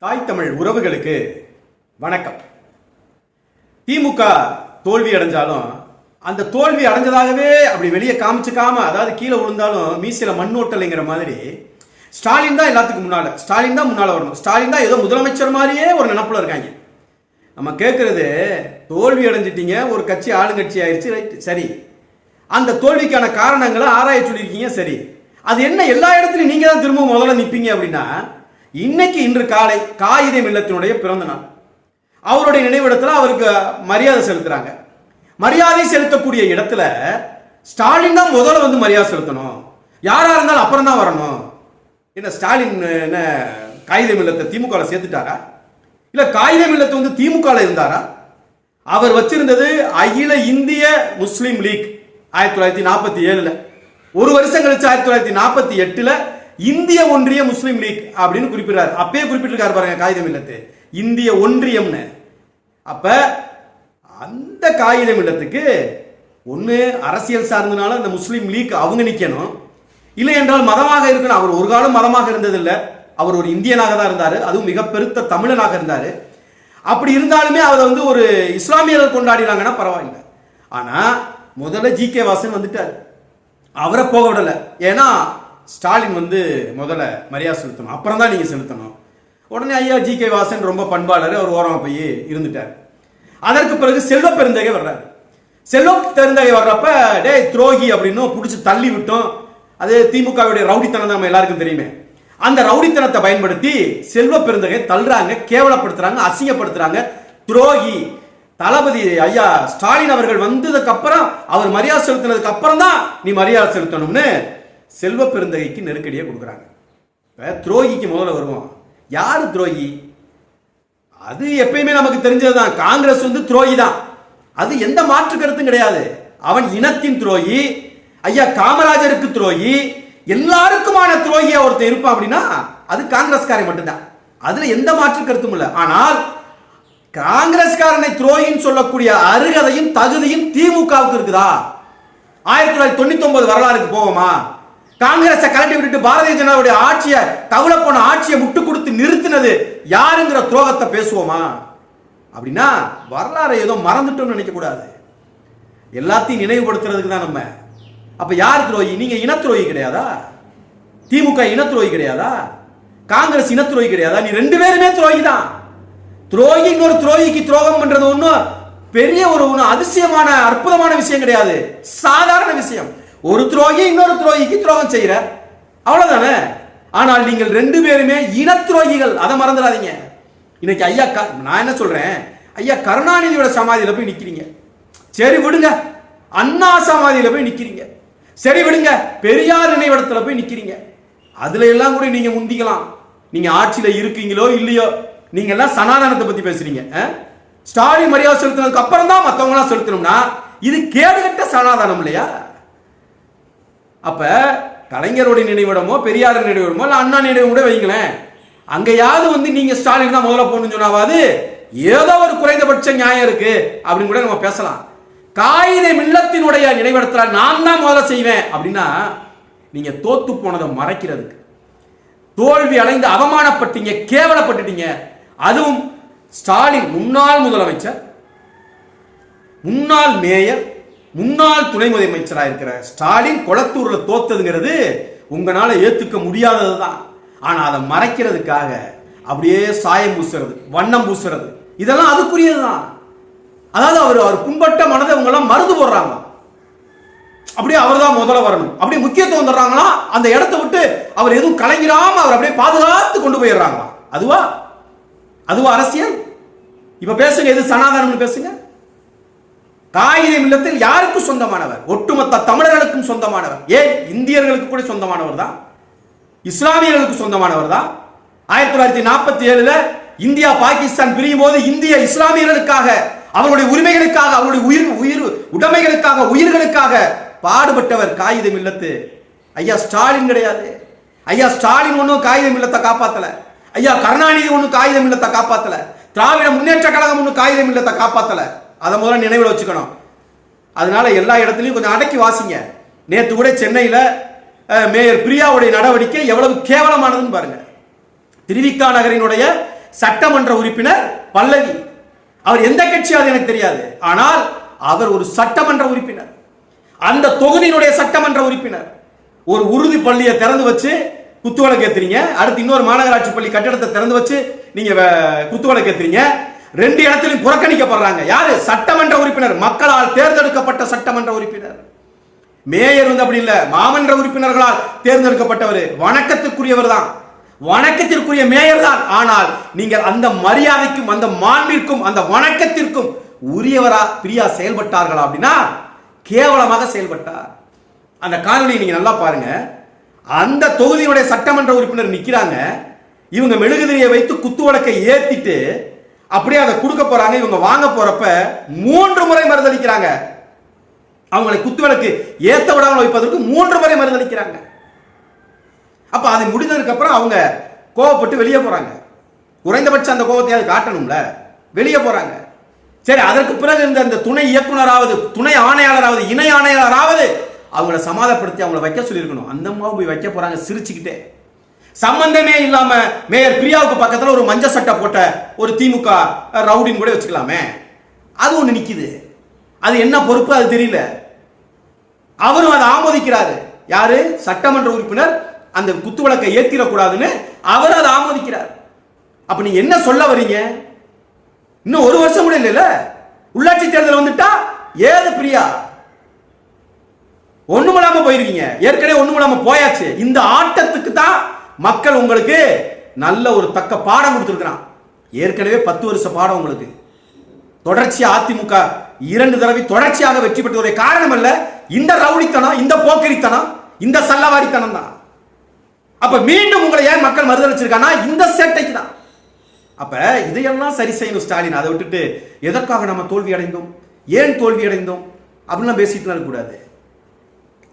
தாய் தமிழ் உறவுகளுக்கு வணக்கம். திமுக தோல்வி அடைஞ்சாலும் அந்த தோல்வி அடைஞ்சதாகவே அப்படி வெளியே காமிச்சுக்காம, அதாவது கீழே விழுந்தாலும் மீசில மண்ணோட்டலைங்கிற மாதிரி ஸ்டாலின் தான் எல்லாத்துக்கும் முன்னால, ஸ்டாலின் தான் முன்னால வரணும், ஸ்டாலின் தான் ஏதோ முதலமைச்சர் மாதிரியே ஒரு நினப்புல இருக்காங்க. நம்ம கேட்கறது, தோல்வி அடைஞ்சிட்டீங்க, ஒரு கட்சி ஆளுங்கட்சி ஆயிடுச்சு, ரைட், சரி, அந்த தோல்விக்கான காரணங்களை ஆராய சொல்லியிருக்கீங்க, சரி, அது என்ன எல்லா இடத்துலையும் நீங்க தான் திரும்ப முதல்ல நிற்பீங்க அப்படின்னா, இன்று காலை காயிதே மில்லத்தினுடைய பிறந்த நாள். அவருடைய நினைவிடத்தில் அவருக்கு மரியாதை செலுத்துறாங்க. மரியாதை செலுத்தக்கூடிய இடத்துல ஸ்டாலின் தான் முதல்ல வந்து மரியாதை செலுத்தணும். யாரா இருந்தாலும் அப்புறம் தான் வரணும். என்ன ஸ்டாலின் என்ன காயிதே மில்லத்தை திமுக சேர்த்துட்டாரா? இல்ல காயிதே மில்லத்து வந்து திமுக இருந்தாரா? அவர் வச்சிருந்தது அகில இந்திய முஸ்லிம் லீக் 1947. ஒரு வருஷம் கழிச்சு 1948 இந்திய ஒன்றிய முஸ்லிம் லீக் அப்படின்னு குறிப்பிடுறாரு. அப்பயே குறிப்பிட்டிருக்காரு பாருங்க, காயிதே மில்லத்து இந்திய ஒன்றியம்னு. அப்ப அந்த காயிதே மில்லத்துக்கு ஒண்ணு அரசியல் சார்ந்தனால அந்த முஸ்லிம் லீக் அவங்க நிக்கணும், இல்லை என்றால் மதமாக இருக்கணும். அவர் ஒரு காலம் மதமாக இருந்ததில்லை, அவர் ஒரு இந்தியனாக தான் இருந்தாரு, அதுவும் மிக பெருத்த தமிழனாக இருந்தாரு. அப்படி இருந்தாலுமே அதை வந்து ஒரு இஸ்லாமியர்கள் கொண்டாடினாங்கன்னா பரவாயில்லை. ஆனா முதல்ல ஜி.கே. வாசன் வந்துட்டாரு, அவரை போக விடல. ஏன்னா ஸ்டாலின் வந்து முதல்ல மரியாதை செலுத்தணும், அப்புறம் தான் நீங்க செலுத்தணும். உடனே ஐயா ஜி.கே. வாசன் ரொம்ப பண்பாளர், அவர் ஓரமாக போய் இருந்துட்டார். அதற்கு பிறகு செல்வ பெருந்தகை வர்றாரு. செல்வ பெருந்தகை வர்றப்ப டே துரோகி அப்படின்னு பிடிச்சி தள்ளி விட்டோம். அது திமுகவுடைய ரவுடித்தனம் நம்ம எல்லாருக்கும் தெரியுமே. அந்த ரவுடித்தனத்தை பயன்படுத்தி செல்வ பெருந்தகை தள்ளுறாங்க, கேவலப்படுத்துறாங்க, அசிங்கப்படுத்துறாங்க, துரோகி. தளபதி ஐயா ஸ்டாலின் அவர்கள் வந்ததுக்கு அப்புறம், அவர் மரியாதை செலுத்தினதுக்கு அப்புறம் தான் நீ மரியாதை செலுத்தணும்னு செல்வ பெருந்தகைக்கு நெருக்கடியை கொடுக்குறாங்க. துரோகிக்கு முதல்ல வருவோம். யாரு துரோகி? அது எப்பயுமே நமக்கு தெரிஞ்சதுதான், காங்கிரஸ் வந்து துரோகி தான், அது எந்த மாற்று கருத்தும் கிடையாது. அவன் இனத்தின் துரோகி, ஐயா காமராஜருக்கு துரோகி, எல்லாருக்குமான துரோகியா ஒருத்தர் இருப்பான் அப்படின்னா அது காங்கிரஸ்காரன் மட்டும்தான், அதுல எந்த மாற்று கருத்தும் இல்லை. ஆனால் காங்கிரஸ்காரனை துரோகின்னு சொல்லக்கூடிய அருகதையும் தகுதியும் திமுகவுக்கு இருக்குதா? 1999 வரலாறுக்கு போவோமா? காங்கிரஸை கலட்டி விட்டுட்டு பாரதிய ஜனதாவுடைய ஆட்சியை, தவள போன ஆட்சியை முட்டு கொடுத்து நிறுத்தினது யாருங்கிற துரோகத்தை பேசுவோமா? அப்படின்னா வரலாறு ஏதோ மறந்துட்டோம்னு நினைக்க கூடாது, எல்லாத்தையும் நினைவுபடுத்துறதுக்கு தான் நம்ம. அப்ப யார் துரோகி? நீங்க இன துரோகி கிடையாதா? திமுக இன துரோகி கிடையாதா? காங்கிரஸ் இன துரோகி கிடையாதா? நீ ரெண்டு பேருமே துரோகி தான். துரோகி இன்னொரு துரோகிக்கு துரோகம் பண்றது ஒன்றும் பெரிய ஒரு அதிசயமான அற்புதமான விஷயம் கிடையாது, சாதாரண விஷயம். ஒரு துரோகி இன்னொரு துரோகிக்கு துரோகம் செய்யற, அவ்வளவுதானே. ஆனால் நீங்கள் ரெண்டு பேருமே இன துரோகிகள், அதை மறந்துடாதீங்க. இன்னைக்கு ஐயா நான் என்ன சொல்றேன், ஐயா கருணாநிதியோட சமாதியில போய் நிக்கிறீங்க, சரி விடுங்க. அண்ணா சமாதியில போய் நிக்கிறீங்க, சரி விடுங்க. பெரியார் நினைவிடத்துல போய் நிக்கிறீங்க, அதுல எல்லாம் கூட நீங்க முந்திக்கலாம். நீங்க ஆட்சியில இருக்கீங்களோ இல்லையோ, நீங்க எல்லாம் சனாதனத்தை பத்தி பேசுறீங்க. ஸ்டாலின் மரியாதை செலுத்தினதுக்கு அப்புறம் தான் மத்தவங்க எல்லாம் செலுத்தணும்னா இது கேடுகட்ட சனாதனம் இல்லையா? அப்ப கலைஞருடைய நினைவிடமோ பெரியார் நினைவிடமோ இல்ல அண்ணா நினைவிடம் கூட வைங்களேன், அங்கயாவது வந்து நீங்க ஸ்டாலின் தான் முதல்ல போகணும்னு சொன்னாவது ஏதோ ஒரு குறைந்தபட்ச நியாயம் இருக்கு அப்படின்னு கூட நம்ம பேசலாம். காயிதே மில்லத்தினுடைய நினைவிடத்துல நான் தான் முதல்ல செய்வேன் அப்படின்னா நீங்க தோத்து போனதை மறைக்கிறதுக்கு, தோல்வி அடைந்து அவமானப்பட்டீங்க, கேவலப்பட்டுட்டீங்க. அதுவும் ஸ்டாலின் முன்னாள் முதலமைச்சர், முன்னாள் மேயர், முன்னாள் துணை முதலமைச்சராக இருக்கிற ஸ்டாலின் கொளத்தூர்ல தோத்ததுங்கிறது உங்களால ஏத்துக்க முடியாததுதான். ஆனா அதை மறைக்கிறதுக்காக அப்படியே சாயம் பூசுறது, வண்ணம் பூசுறது, இதெல்லாம் அதுக்குரியதுதான். அதாவது அவர் புண்பட்ட மனதை இவங்க எல்லாம் மருந்து போடுறாங்க, அப்படியே அவர் தான் முதல்ல வரணும், அப்படியே முக்கியத்துவம் தர்றாங்களா, அந்த இடத்தை விட்டு அவர் எதுவும் கலைஞராம அவர் அப்படியே பாதுகாத்து கொண்டு போயிடுறாங்களா? அதுவா அரசியல்? இப்ப பேசுங்க, எது சனாதனம் பேசுங்க. காயிதே மில்லத்தில் யாருக்கும் சொந்தமானவர்? ஒட்டுமொத்த தமிழர்களுக்கும் சொந்தமானவர். ஏன் இந்தியர்களுக்கு கூட சொந்தமானவர் தான், இஸ்லாமியர்களுக்கு சொந்தமானவர் தான். 1947 இந்தியா பாகிஸ்தான் பிரியும் போது இந்திய இஸ்லாமியர்களுக்காக, அவருடைய உரிமைகளுக்காக, அவருடைய உயிர் உடைமைகளுக்காக, உயிர்களுக்காக பாடுபட்டவர் காயிதே மில்லத்து. ஐயா ஸ்டாலின் கிடையாது. ஐயா ஸ்டாலின் ஒன்னும் காயிதே மில்லத்தை காப்பாத்தல, ஐயா கருணாநிதி ஒன்னும் காயிதே மில்லத்தை காப்பாத்தல, திராவிட முன்னேற்ற கழகம் ஒன்னும் காயிதே மில்லத்தை காப்பாத்தல. அதை முதல்ல நினைவில் வச்சுக்கணும். அதனால எல்லா இடத்துலையும் கொஞ்சம் அடக்கி வாசிங்க. நேற்று கூட சென்னையில மேயர் பிரியாவுடைய நடவடிக்கை எவ்வளவு கேவலமானதுன்னு பாருங்க. திருவிக்கா நகரினுடைய சட்டமன்ற உறுப்பினர் பல்லவி. அவர் எந்த கட்சியாவது எனக்கு தெரியாது, ஆனால் அவர் ஒரு சட்டமன்ற உறுப்பினர், அந்த தொகுதியினுடைய சட்டமன்ற உறுப்பினர். ஒரு உறுதி பள்ளியை திறந்து வச்சு குத்துவிளக்கு ஏத்துறீங்க, அடுத்து இன்னொரு மாநகராட்சி பள்ளி கட்டிடத்தை திறந்து வச்சு நீங்க குத்துவிளக்கு ஏத்துறீங்க. ரெண்டு இடத்திலும் புறக்கணிக்கப்படுறாங்க. யாரு? சட்டமன்ற உறுப்பினர், மக்களால் தேர்ந்தெடுக்கப்பட்ட சட்டமன்ற உறுப்பினர். மேயர் வந்து அப்படி இல்ல, மாமன்ற உறுப்பினர்களால் தேர்ந்தெடுக்கப்பட்டவர், வணக்கத்திற்குரியவர் தான், வணக்கத்திற்குரிய மேயர் தான். ஆனால் நீங்கள் அந்த மரியாதைக்கும் அந்த மாண்பிற்கும் அந்த வணக்கத்திற்கும் உரியவரா பிரியா செயல்பட்டார்களா அப்படின்னா கேவலமாக செயல்பட்டார். அந்த காணொலியை நீங்க நல்லா பாருங்க. அந்த தொகுதியினுடைய சட்டமன்ற உறுப்பினர் நிக்கிறாங்க, இவங்க மெழுகுதிரியை வைத்து குத்துவிளக்கை ஏத்திட்டு அப்படியே அதை கொடுக்க போறாங்க. இவங்க வாங்க போறப்ப 3 முறை மறுதளிக்கிறாங்க. அவங்களை குத்துவிளக்கு ஏத்த விடாமல் வைப்பதற்கு 3 முறை மறுதளிக்கிறாங்க. அப்ப அது முடிந்ததுக்கு அப்புறம் அவங்க கோவப்பட்டு வெளியே போறாங்க. குறைந்தபட்சம் அந்த கோபத்தையாவது காட்டணும்ல, வெளியே போறாங்க. சரி, அதற்கு பிறகு இந்த துணை இயக்குனராவது, துணை ஆணையாளராவது, இணை ஆணையாளராவது அவங்கள சமாதானப்படுத்தி அவங்கள வைக்க சொல்லியிருக்கணும். அந்த அம்மா போய் வைக்க போறாங்க சிரிச்சுக்கிட்டே. சம்பந்தமே இல்லாம மேயர் பிரியாவுக்கு பக்கத்துல ஒரு மஞ்சள் சட்டை போட்ட ஒரு திமுக ரவுடின்னு கூட வச்சுக்கலாமே, அது ஒண்ணு நிக்குது. அது என்ன பொறுப்பு அது தெரியல. அவரும் அதை ஆமோதிக்கிறாரு. யாரு? சட்டமன்ற உறுப்பினர் அந்த குத்துவிளக்கை ஏத்திடக்கூடாதுன்னு அவர் அதை ஆமோதிக்கிறார். அப்ப நீங்க என்ன சொல்ல வரீங்க? இன்னும் 1 வருஷம் கூட இல்ல, உள்ளாட்சி தேர்தல் வந்துட்டா ஏது பிரியா? ஒண்ணுமில்லாம போயிருக்கீங்க, ஏற்கனவே ஒண்ணுமில்லாம போயாச்சு. இந்த ஆட்டத்துக்கு தான் மக்கள் உங்களுக்கு நல்ல ஒரு தக்க பாடம் கொடுத்திருக்கிறான். ஏற்கனவே 10 வருஷ பாடம் உங்களுக்கு. தொடர்ச்சியா அதிமுக 2 தடவை தொடர்ச்சியாக வெற்றி பெற்றதுடைய காரணம் அல்ல இந்த ரவுடித்தனம், இந்த போக்கிரித்தனம், இந்த சல்லவாரித்தனம் தான். அப்ப மீண்டும் உங்களை ஏன் மக்கள் மறுதளிச்சிருக்கானா? இந்த சேட்டைக்கு தான். அப்ப இதையெல்லாம் சரி செய்யணும் ஸ்டாலின். அதை விட்டுட்டு எதற்காக நம்ம தோல்வி அடைந்தோம், ஏன் தோல்வி அடைந்தோம் அப்படின்லாம் பேசிட்டு இருக்க கூடாது.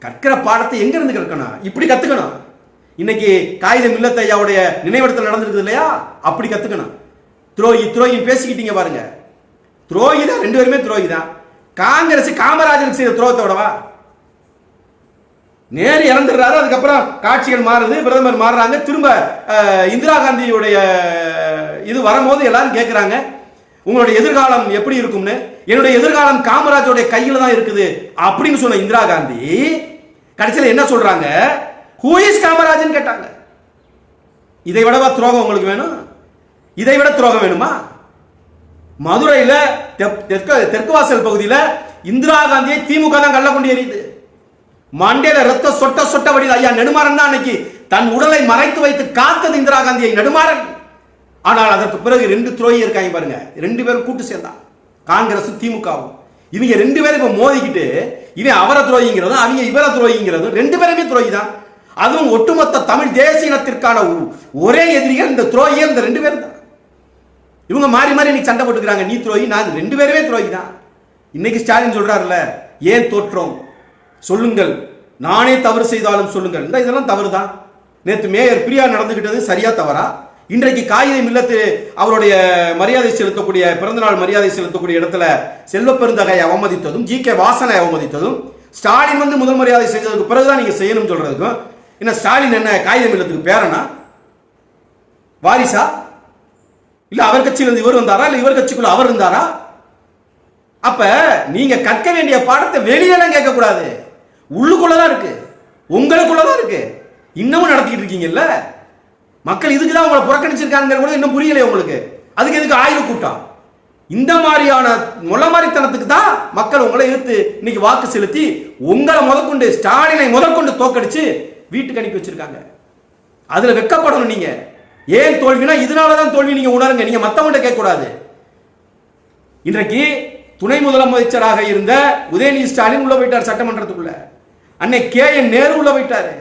கற்கிற பாடத்தை எங்க இருந்து கற்கணும்? இப்படி கத்துக்கணும். இன்னைக்கு காகிதம் இல்லத்த ஐயாவுடைய நினைவிடத்தில் நடந்திருக்குது இல்லையா, அப்படி கத்துக்கணும். துரோகி துரோகின்னு பேசிக்கிட்டீங்க பாருங்க. துரோகி தான், 2 பேருமே துரோகி தான். காங்கிரஸ் காமராஜருக்கு செய்த துரோகத்தோடவா? நேரு இறந்துடுறாரு, அதுக்கப்புறம் காட்சிகள் மாறுது, பிரதமர் மாறுறாங்க, திரும்ப இந்திரா காந்தியுடைய இது வரும்போது எல்லாரும் கேட்கிறாங்க உங்களுடைய எதிர்காலம் எப்படி இருக்கும்னு. என்னுடைய எதிர்காலம் காமராஜோடைய கையில தான் இருக்குது அப்படின்னு சொன்ன இந்திரா காந்தி கடைசியில் என்ன சொல்றாங்க? ஹூ இஸ் காமராஜன் கேட்டாங்க. இதை விடவா துரோகம் உங்களுக்கு வேணும்? இதை விட துரோகம் வேணுமா? மதுரையில தெற்கு வாசல் பகுதியில் இந்திரா காந்தியை திமுக தான் கள்ள கொண்டு எறியுது. மண்டையில ரத்த சொட்ட சொட்ட வடிது. ஐயா நெடுமாறன் தான் அன்னைக்கு தன் உடலை மறைத்து வைத்து காத்தது இந்திரா காந்தியை, நெடுமாறன். ஆனால் அதற்கு பிறகு 2 துரோகி இருக்காங்க பாருங்க. 2 பேரும் கூட்டு சேர்ந்தான், காங்கிரஸ் திமுகவும். இவங்க 2 பேரும் இப்ப மோதிக்கிட்டு இவன் அவரை துரோகிங்கிறதும் அவங்க இவரை துரோகிங்கிறதும் 2 பேருமே துரோகி தான். அதுவும் ஒட்டுமொத்த தமிழ் தேசிய இனத்திற்கான ஒரே எதிரிகள் இந்த துரோகிகள் இந்த 2 பேரும் தான். இவங்க மாறி மாறி இன்னைக்கு சண்டை போட்டுக்கிறாங்க. நீ துரோகி, நான் 2 பேருமே துரோகி தான். இன்னைக்கு ஸ்டாலின் சொல்றாருல, ஏன் தோற்றோம் சொல்லுங்கள், நானே தவறு செய்தாலும் சொல்லுங்கள். இந்த இதெல்லாம் தவறு தான். நேற்று மேயர் பிரியா நடந்துகிட்டது சரியா தவறா? இன்றைக்கு காகிதம் இல்லத்து அவருடைய மரியாதை செலுத்தக்கூடிய பிறந்தநாள் மரியாதை செலுத்தக்கூடிய இடத்துல செல்வ பெருந்தகை அவமதித்ததும், ஜி கே வாசனை அவமதித்ததும், ஸ்டாலின் வந்து முதல் மரியாதை செஞ்சதுக்கு பிறகுதான் நீங்க செய்யணும் சொல்றதுக்கும் என்ன ஸ்டாலின் என்ன காகிதம் இல்லத்துக்கு பேரனா, வாரிசா? இல்ல அவர் கட்சியில இருந்து இவர் வந்தாரா, இல்ல இவர் கட்சிக்குள்ள அவர் இருந்தாரா? அப்ப நீங்க கற்க வேண்டிய பாடத்தை வெளியெல்லாம் கேட்க கூடாது, உள்ளுக்குள்ளதான் இருக்கு, உங்களுக்குள்ளதான் இருக்கு. இன்னமும் நடத்திட்டு இருக்கீங்கல்ல. மக்கள் இதுக்குதான் உங்களை புறக்கணிச்சிருக்காங்க கூட இன்னும் புரியல உங்களுக்கு. அதுக்கு எதுக்கு ஆய்வு கூட்டம்? இந்த மாதிரியான முளமாரித்தனத்துக்கு தான் மக்கள் உங்களை எதிர்த்து இன்னைக்கு வாக்கு செலுத்தி உங்களை முதற்கொண்டு ஸ்டாலினை முதற்கொண்டு தோக்கடிச்சு வீட்டுக்கு அனுப்பி வச்சிருக்காங்க. அதுல வெக்கப்படணும் நீங்க. ஏன் தோல்வினா இதனாலதான் தோல்வி நீங்க உணருங்க. நீங்க மத்தவங்க கேட்க கூடாது. இன்றைக்கு துணை முதலமைச்சராக இருந்த உதயநிதி ஸ்டாலின் உள்ள போயிட்டார் சட்டமன்றத்துக்குள்ள. அன்னை KN நேரு உள்ள போயிட்டாரு.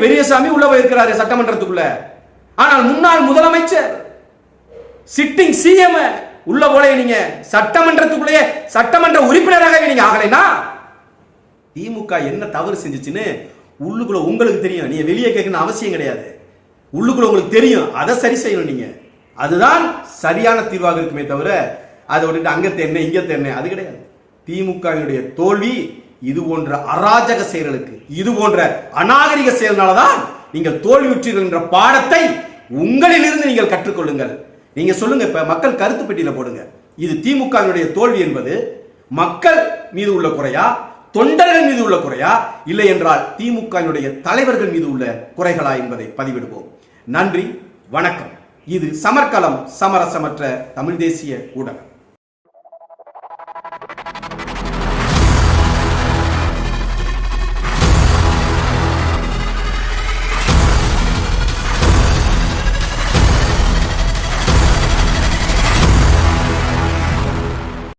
பெரியசாமி உள்ள போயிருக்கிறாரு சட்டமன்றத்துக்குள்ள. ஆனால் முன்னாள் முதலமைச்சர் சிட்டிங் CM உள்ள போல நீங்க சட்டமன்றத்துக்குள்ளே சட்டமன்ற உறுப்பினராக நீங்க ஆகலைன்னா திமுக என்ன தவறு செஞ்சுச்சுன்னு உள்ளுக்குள்ள உங்களுக்கு தெரியும். நீங்க வெளியே கேட்கணும் அவசியம் கிடையாது. உள்ளுக்குள்ள உங்களுக்கு தெரியும். அதை சரி செய்யணும் நீங்க. அதுதான் சரியான தீர்வாக இருக்குமே தவிர அதை விட்டுட்டு அங்க தென்ன இங்க தென்ன அது கிடையாது. திமுகவினுடைய தோல்வி இது போன்ற அராஜக செயல்களுக்கு, இது போன்ற அநாகரிக செயல்னாலதான் நீங்கள் தோல்வியுற்றீர்கள் என்ற பாடத்தை உங்களிலிருந்து நீங்கள் கற்றுக்கொள்ளுங்கள். நீங்க சொல்லுங்க, இப்ப மக்கள் கருத்து பெட்டியில போடுங்க. இது திமுகவினுடைய தோல்வி என்பது மக்கள் மீது உள்ள குறையா, தொண்டர்கள் மீது உள்ள குறையா, இல்லை என்றால் திமுகவினுடைய தலைவர்கள் மீது உள்ள குறைகளா என்பதை பதிவிடுவோம். நன்றி, வணக்கம். இது சமர்க்களம், சமரசமற்ற தமிழ் தேசிய ஊடகம்.